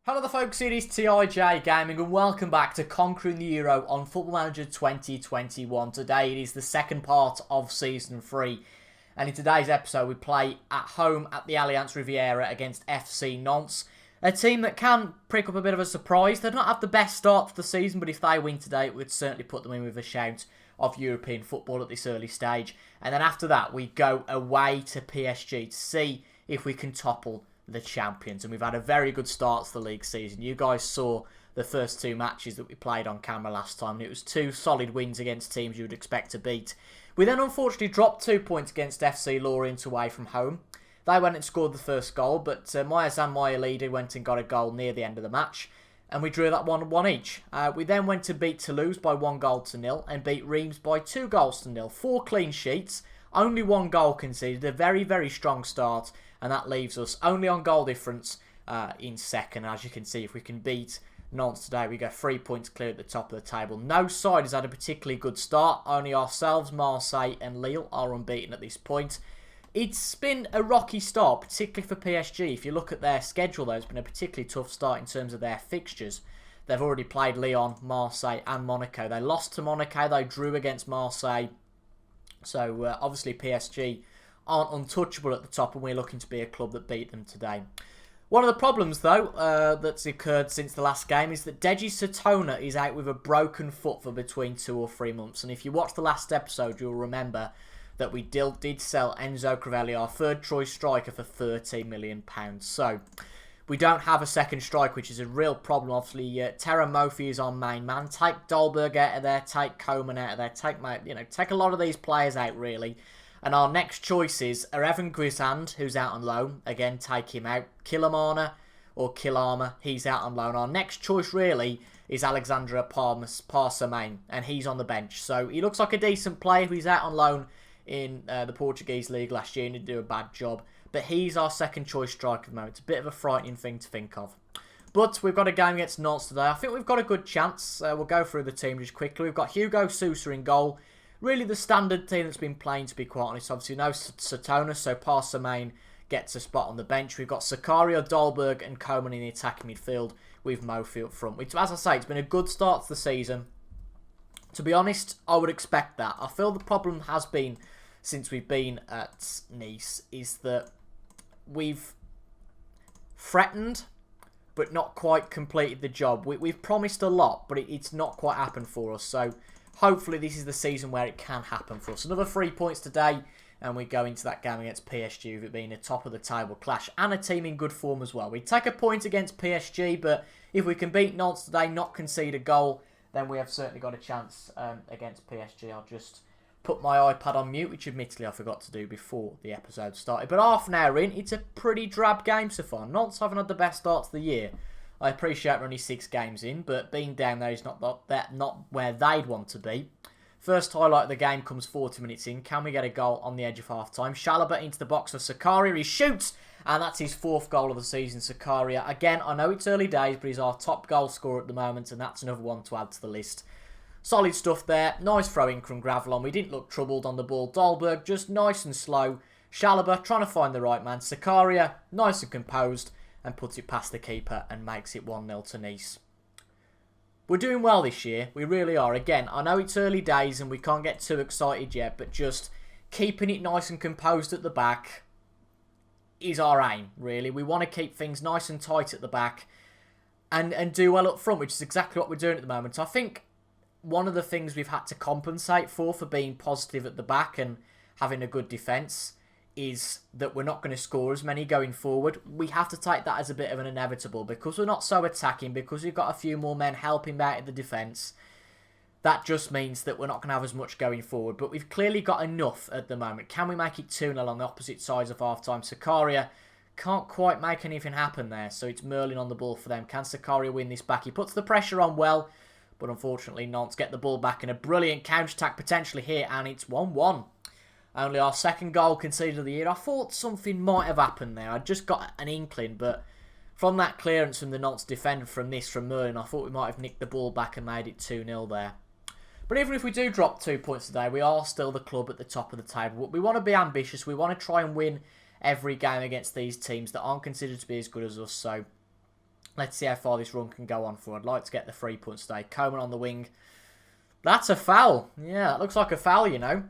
Hello there folks, it is TIJ Gaming and welcome back to Conquering the Euro on Football Manager 2021. Today it is the second part of Season 3 and in today's episode we play at home at the Allianz Riviera against FC Nantes. A team that can prick up a bit of a surprise. They don't have the best start to the season, but if they win today it would certainly put them in with a shout of European football at this early stage. And then after that we go away to PSG to see if we can topple the champions, and we've had a very good start to the league season. You guys saw the first two matches that we played on camera last time, and it was two solid wins against teams you would expect to beat. We then unfortunately dropped 2 points against FC Lorient away from home. They went and scored the first goal, but Mayazan Mayalidi went and got a goal near the end of the match, and we drew that 1-1 each. We then went to beat Toulouse by 1-0 and beat Reims by 2-0. 4 clean sheets, only 1 goal conceded, a very, very strong start. And that leaves us only on goal difference in second. As you can see, if we can beat Nantes today, we go 3 points clear at the top of the table. No side has had a particularly good start. Only ourselves, Marseille and Lille are unbeaten at this point. It's been a rocky start, particularly for PSG. If you look at their schedule, though, it's been a particularly tough start in terms of their fixtures. They've already played Lyon, Marseille and Monaco. They lost to Monaco. They drew against Marseille. So, obviously, PSG aren't untouchable at the top, and we're looking to be a club that beat them today. One of the problems, though, that's occurred since the last game is that Deji Satona is out with a broken foot for between 2 or 3 months. And if you watched the last episode, you'll remember that we did sell Enzo Crivelli, our third choice striker, for £13 million. So we don't have a second striker, which is a real problem. Obviously, Terra Mofi is our main man. Take Dolberg out of there, take Coman out of there, take a lot of these players out, really. And our next choices are Evan Guisand, who's out on loan. Again, take him out. Killamana, or Kilama, he's out on loan. Our next choice, really, is Alexandre Parsamain, and he's on the bench. So he looks like a decent player. He's out on loan in the Portuguese League last year and didn't do a bad job. But he's our second choice striker at the moment. It's a bit of a frightening thing to think of. But we've got a game against Nantes today. I think we've got a good chance. We'll go through the team just quickly. We've got Hugo Sousa in goal. Really the standard team that's been playing, to be quite honest. Obviously no Satona, so Parsamain gets a spot on the bench. We've got Sakario, Dolberg and Coman in the attacking midfield with Mofi up front. Which, as I say, it's been a good start to the season. To be honest, I would expect that. I feel the problem has been, since we've been at Nice, is that we've threatened but not quite completed the job. We've promised a lot, but it's not quite happened for us. So hopefully this is the season where it can happen for us. Another 3 points today, and we go into that game against PSG with it being a top of the table clash and a team in good form as well. We take a point against PSG, but if we can beat Nantes today, not concede a goal, then we have certainly got a chance against PSG. I'll just put my iPad on mute, which admittedly I forgot to do before the episode started. But half an hour in, it's a pretty drab game so far. Nantes haven't had the best start to the year. I appreciate we're only 6 games in, but being down there is not where they'd want to be. First highlight of the game comes 40 minutes in. Can we get a goal on the edge of half-time? Chalobah into the box for Sakaria. He shoots, and that's his 4th goal of the season, Sakaria. Again, I know it's early days, but he's our top goal scorer at the moment, and that's another one to add to the list. Solid stuff there. Nice throw-in from Gravelon. We didn't look troubled on the ball. Dolberg, just nice and slow. Chalobah trying to find the right man. Sakaria, nice and composed, and puts it past the keeper and makes it 1-0 to Nice. We're doing well this year, we really are. Again, I know it's early days and we can't get too excited yet, but just keeping it nice and composed at the back is our aim, really. We want to keep things nice and tight at the back and do well up front, which is exactly what we're doing at the moment. I think one of the things we've had to compensate for being positive at the back and having a good defence is that we're not going to score as many going forward. We have to take that as a bit of an inevitable because we're not so attacking, because we've got a few more men helping out in the defence. That just means that we're not going to have as much going forward. But we've clearly got enough at the moment. Can we make it 2-0 on the opposite sides of half-time? Sakaria can't quite make anything happen there, so it's Merlin on the ball for them. Can Sakaria win this back? He puts the pressure on well, but unfortunately Nantes get the ball back in a brilliant counter-attack potentially here, and it's 1-1. Only our 2nd goal conceded of the year. I thought something might have happened there. I just got an inkling, but from that clearance from the Nantes defender from Merlin, I thought we might have nicked the ball back and made it 2-0 there. But even if we do drop 2 points today, we are still the club at the top of the table. We want to be ambitious. We want to try and win every game against these teams that aren't considered to be as good as us. So Let's see how far this run can go on for. I'd like to get the 3 points today. Coman on the wing. That's a foul. Yeah, it looks like a foul, you know.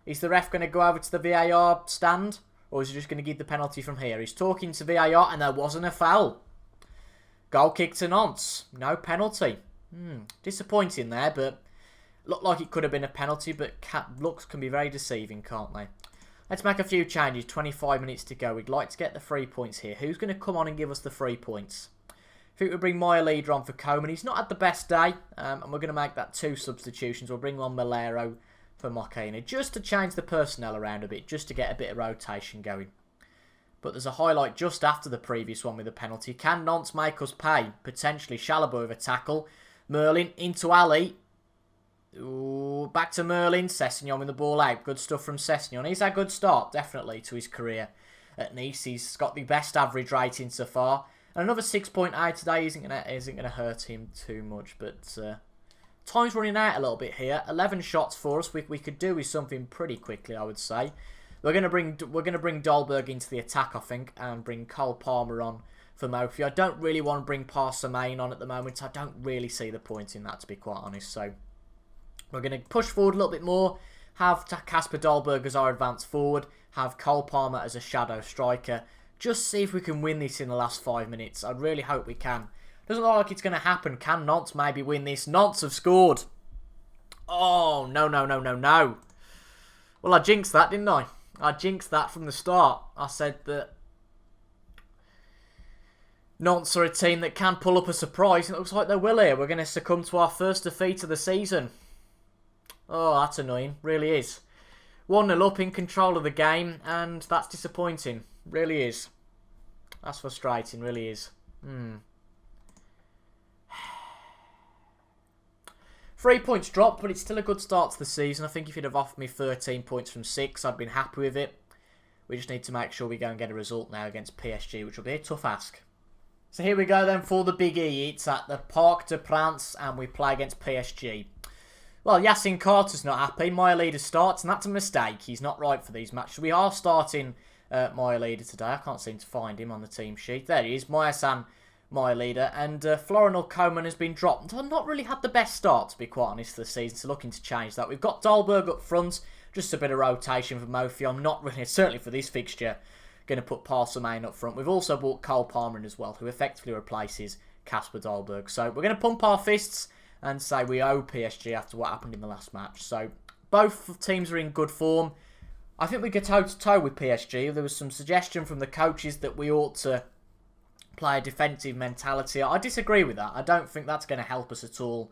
Is the ref going to go over to the VAR stand? Or is he just going to give the penalty from here? He's talking to VAR and there wasn't a foul. Goal kick to Nantes. No penalty. Disappointing there, but looked like it could have been a penalty, but looks can be very deceiving, can't they? Let's make a few changes. 25 minutes to go. We'd like to get the 3 points here. Who's going to come on and give us the 3 points? I think we'll bring Maya Leader on for Coman. He's not had the best day, and we're going to make that 2 substitutions. We'll bring on Malero for Mokena, just to change the personnel around a bit, just to get a bit of rotation going. But there's a highlight just after the previous one with a penalty. Can Nantes make us pay? Potentially. Chalobah with a tackle. Merlin into Ali. Ooh, back to Merlin. Sessegnon with the ball out. Good stuff from Sessegnon. He's had a good start, definitely, to his career at Nice. He's got the best average rating so far. And another 6.8 today isn't gonna hurt him too much. But time's running out a little bit here. 11 shots for us. We could do with something pretty quickly, I would say. We're gonna bring Dolberg into the attack, I think, and bring Cole Palmer on for Mofi. I don't really want to bring Saint-Germain on at the moment. I don't really see the point in that, to be quite honest. So we're going to push forward a little bit more. Have Kasper Dolberg as our advanced forward. Have Cole Palmer as a shadow striker. Just see if we can win this in the last 5 minutes. I really hope we can. Doesn't look like it's going to happen. Can Nantes maybe win this? Nantes have scored. Oh, no, no, no, no, no. Well, I jinxed that, didn't I? I jinxed that from the start. I said that Nantes are a team that can pull up a surprise, and it looks like they will here. We're going to succumb to our first defeat of the season. Oh, that's annoying. Really is. 1-0 up, in control of the game, and that's disappointing. Really is. That's frustrating, really is. 3 points dropped, but it's still a good start to the season. I think if you'd have offered me 13 points from 6, I'd been happy with it. We just need to make sure we go and get a result now against PSG, which will be a tough ask. So here we go then for the Big E. It's at the Parc des Princes, and we play against PSG. Well, Yassine Carter's not happy. Maya Leader starts, and that's a mistake. He's not right for these matches. We are starting Maya Leader today. I can't seem to find him on the team sheet. There he is, Maya Leader, and Florinal Coman has been dropped. I've not really had the best start, to be quite honest, for the season, so looking to change that. We've got Dolberg up front, just a bit of rotation for Mofi. I'm not really, certainly for this fixture, going to put Saint-Germain up front. We've also brought Cole Palmer in as well, who effectively replaces Kasper Dolberg. So we're going to pump our fists and say we owe PSG after what happened in the last match. So both teams are in good form. I think we go toe-to-toe with PSG. There was some suggestion from the coaches that we ought to play a defensive mentality. I disagree with that. I don't think that's going to help us at all.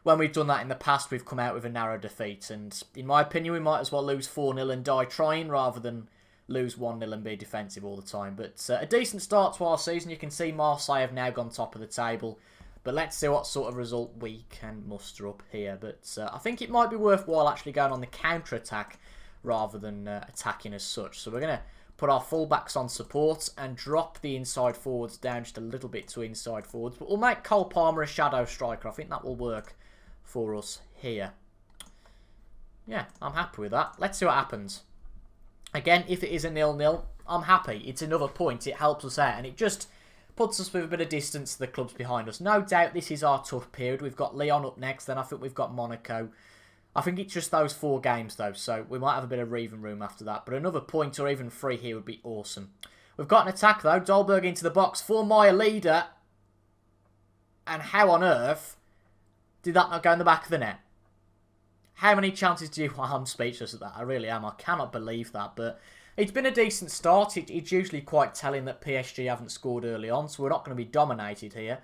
When we've done that in the past, we've come out with a narrow defeat. And in my opinion, we might as well lose 4-0 and die trying rather than lose 1-0 and be defensive all the time. But a decent start to our season. You can see Marseille have now gone top of the table. But let's see what sort of result we can muster up here. But I think it might be worthwhile actually going on the counter-attack rather than attacking as such. So we're going to put our fullbacks on support and drop the inside forwards down just a little bit to inside forwards. But we'll make Cole Palmer a shadow striker. I think that will work for us here. Yeah, I'm happy with that. Let's see what happens. Again, if it is a 0-0, I'm happy. It's another point. It helps us out. And it just puts us with a bit of distance to the clubs behind us. No doubt this is our tough period. We've got Lyon up next. Then I think we've got Monaco. I think it's just those 4 games, though, so we might have a bit of breathing room after that. But another point or even 3 here would be awesome. We've got an attack, though. Dolberg into the box for Maya Leader. And how on earth did that not go in the back of the net? How many chances do you... Well, I'm speechless at that. I really am. I cannot believe that. But it's been a decent start. It's usually quite telling that PSG haven't scored early on, so we're not going to be dominated here.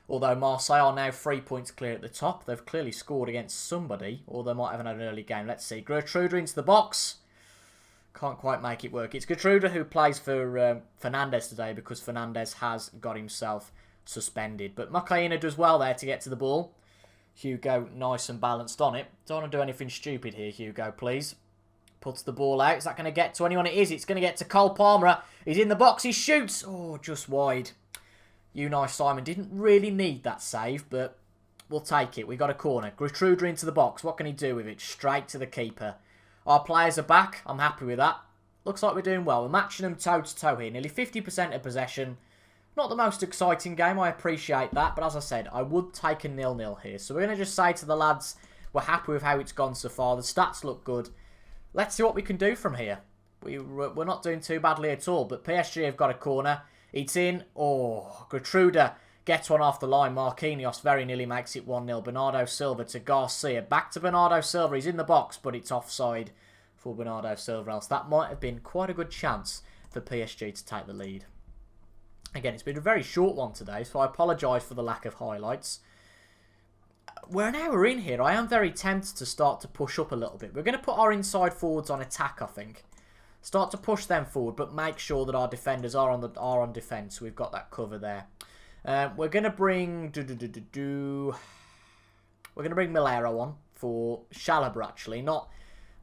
Although Marseille are now 3 points clear at the top. They've clearly scored against somebody. Or they might have had an early game. Let's see. Gertruda into the box. Can't quite make it work. It's Gertruda who plays for Fernandes today because Fernandes has got himself suspended. But Mokena does well there to get to the ball. Hugo nice and balanced on it. Don't want to do anything stupid here, Hugo, please. Puts the ball out. Is that going to get to anyone? It is. It's going to get to Cole Palmer. He's in the box. He shoots. Oh, just wide. Unai Simon didn't really need that save, but we'll take it. We got a corner. Gertruda into the box. What can he do with it? Straight to the keeper. Our players are back. I'm happy with that. Looks like we're doing well. We're matching them toe-to-toe here. Nearly 50% of possession. Not the most exciting game, I appreciate that, but as I said, I would take a 0-0 here. So we're going to just say to the lads, we're happy with how it's gone so far. The stats look good. Let's see what we can do from here. We're not doing too badly at all, but PSG have got a corner. It's in. Oh, Gertruda gets one off the line. Marquinhos very nearly makes it 1-0. Bernardo Silva to Garcia. Back to Bernardo Silva. He's in the box, but it's offside for Bernardo Silva. Else that might have been quite a good chance for PSG to take the lead. Again, it's been a very short one today, so I apologise for the lack of highlights. We're an hour in here. I am very tempted to start to push up a little bit. We're going to put our inside forwards on attack, I think. Start to push them forward, but make sure that our defenders are on defence. We've got that cover there. We're going to bring... We're going to bring Milero on for Chalobah, actually. Not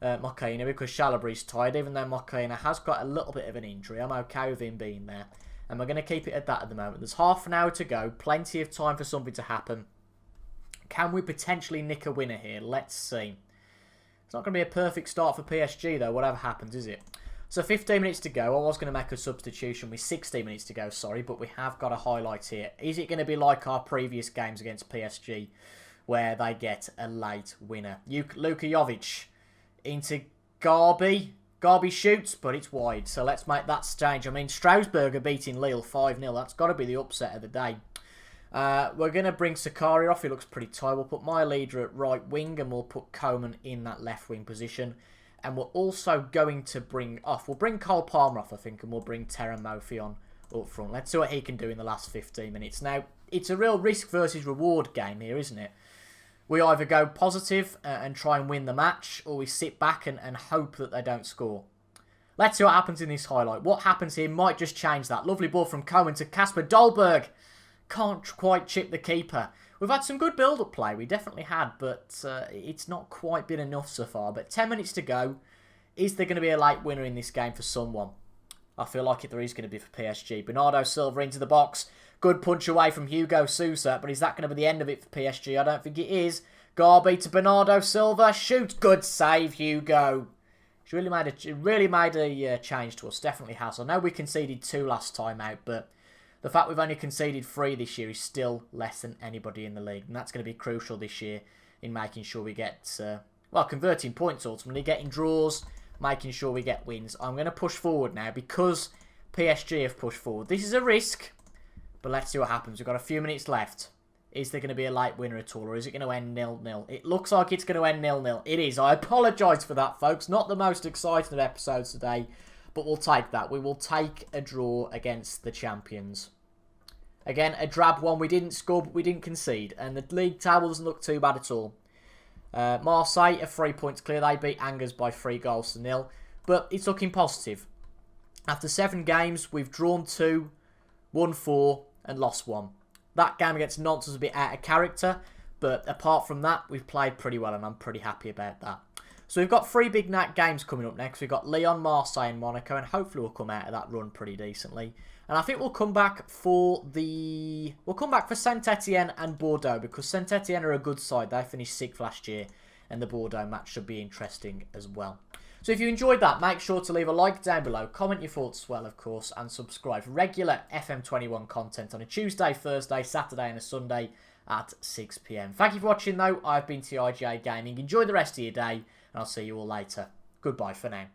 Mokaina, because Chalobah is tired, even though Mokaina has got a little bit of an injury. I'm okay with him being there. And we're going to keep it at that at the moment. There's half an hour to go. Plenty of time for something to happen. Can we potentially nick a winner here? Let's see. It's not going to be a perfect start for PSG, though, whatever happens, is it? So 15 minutes to go. I was going to make a substitution with 16 minutes to go, sorry, but we have got a highlight here. Is it going to be like our previous games against PSG, where they get a late winner? Luka Jovic into Garby. Garby shoots, but it's wide, so let's make that change. I mean, Strasbourg are beating Lille 5-0. That's got to be the upset of the day. We're going to bring Sakari off. He looks pretty tired. We'll put my leader at right wing, and we'll put Coman in that left wing position. And we're also going to bring off... We'll bring Cole Palmer off, I think, and we'll bring Terran Murphy on up front. Let's see what he can do in the last 15 minutes. Now, it's a real risk versus reward game here, isn't it? We either go positive and try and win the match, or we sit back and hope that they don't score. Let's see what happens in this highlight. What happens here might just change that. Lovely ball from Coman to Kasper Dolberg. Can't quite chip the keeper. We've had some good build-up play. We definitely had, but it's not quite been enough so far. But 10 minutes to go. Is there going to be a late winner in this game for someone? I feel like there is going to be for PSG. Bernardo Silva into the box. Good punch away from Hugo Sousa, but is that going to be the end of it for PSG? I don't think it is. Garby to Bernardo Silva. Shoot. Good save, Hugo. She really made a change to us. Definitely has. I know we conceded 2 last time out, but the fact we've only conceded 3 this year is still less than anybody in the league. And that's going to be crucial this year in making sure we get, converting points ultimately, getting draws, making sure we get wins. I'm going to push forward now because PSG have pushed forward. This is a risk. But let's see what happens. We've got a few minutes left. Is there going to be a late winner at all? Or is it going to end 0-0? It looks like it's going to end 0-0. It is. I apologise for that, folks. Not the most exciting of episodes today. But we'll take that. We will take a draw against the champions. Again, a drab one. We didn't score, but we didn't concede. And the league table doesn't look too bad at all. Marseille are 3 points clear. They beat Angers by 3-0. But it's looking positive. After 7 games, we've drawn 2, won 4, and lost 1. That game against Nantes was a bit out of character, but apart from that, we've played pretty well, and I'm pretty happy about that. So we've got 3 big games coming up next. We've got Lyon, Marseille, and Monaco, and hopefully we'll come out of that run pretty decently. And I think we'll come back for Saint-Etienne and Bordeaux, because Saint-Etienne are a good side. They finished 6th last year, and the Bordeaux match should be interesting as well. So if you enjoyed that, make sure to leave a like down below, comment your thoughts as well, of course, and subscribe for regular FM21 content on a Tuesday, Thursday, Saturday and a Sunday at 6 PM. Thank you for watching, though. I've been TIJ Gaming. Enjoy the rest of your day, and I'll see you all later. Goodbye for now.